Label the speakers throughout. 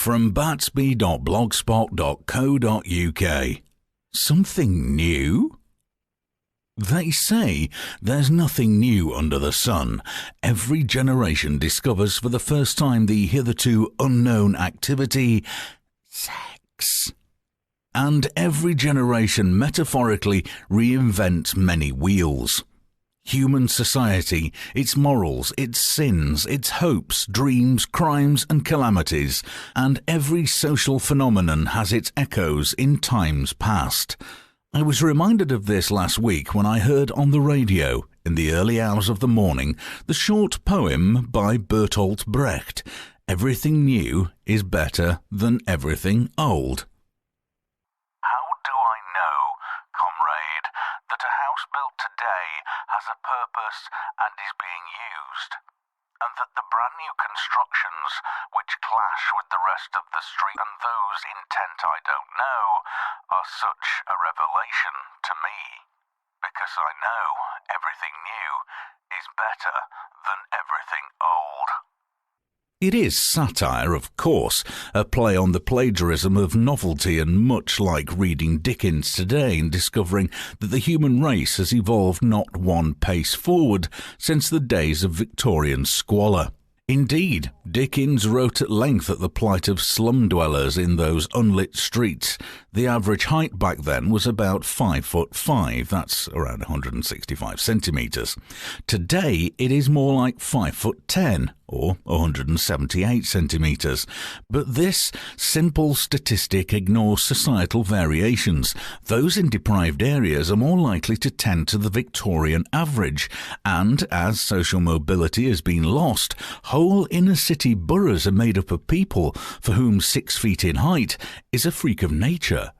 Speaker 1: from batsby.blogspot.co.uk. Something new? They say there's nothing new under the sun. Every generation discovers for the first time the hitherto unknown activity, sex. And every generation metaphorically reinvents many wheels. Human society, its morals, its sins, its hopes, dreams, crimes and calamities, and every social phenomenon has its echoes in times past. I was reminded of this last week when I heard on the radio, in the early hours of the morning, the short poem by Bertolt Brecht, "Everything new is better than everything old."
Speaker 2: How do I know, comrade, that a house built today has a purpose and is being used, and that the brand new constructions which clash with the rest of the street and those intent I don't know are such a revelation to me, because I know everything new is better than everything old.
Speaker 1: It is satire, of course, a play on the plagiarism of novelty, and much like reading Dickens today and discovering that the human race has evolved not one pace forward since the days of Victorian squalor. Indeed, Dickens wrote at length at the plight of slum dwellers in those unlit streets. The average height back then was about 5'5", that's around 165 centimetres. Today it is more like 5'10", or 178 centimetres. But this simple statistic ignores societal variations. Those in deprived areas are more likely to tend to the Victorian average, and as social mobility has been lost, whole inner city boroughs are made up of people for whom 6 feet in height is a freak of nature.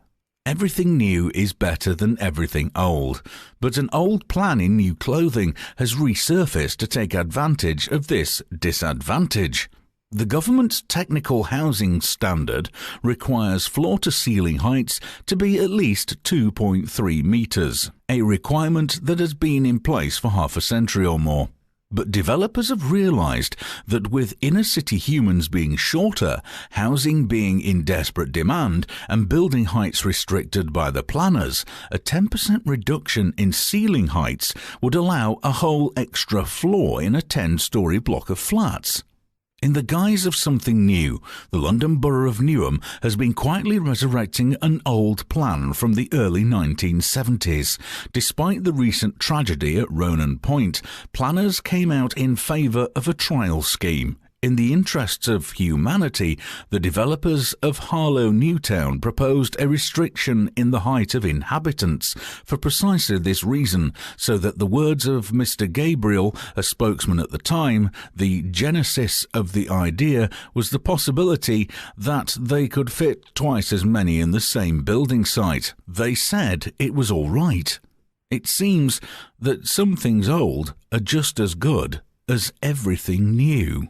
Speaker 1: Everything new is better than everything old, but an old plan in new clothing has resurfaced to take advantage of this disadvantage. The government's technical housing standard requires floor-to-ceiling heights to be at least 2.3 metres, a requirement that has been in place for half a century or more. But developers have realised that with inner-city humans being shorter, housing being in desperate demand, and building heights restricted by the planners, a 10% reduction in ceiling heights would allow a whole extra floor in a 10-storey block of flats. In the guise of something new, the London Borough of Newham has been quietly resurrecting an old plan from the early 1970s. Despite the recent tragedy at Ronan Point, planners came out in favour of a trial scheme. In the interests of humanity, the developers of Harlow Newtown proposed a restriction in the height of inhabitants for precisely this reason, so that the words of Mr. Gabriel, a spokesman at the time, the genesis of the idea was the possibility that they could fit twice as many in the same building site. They said it was all right. It seems that some things old are just as good as everything new.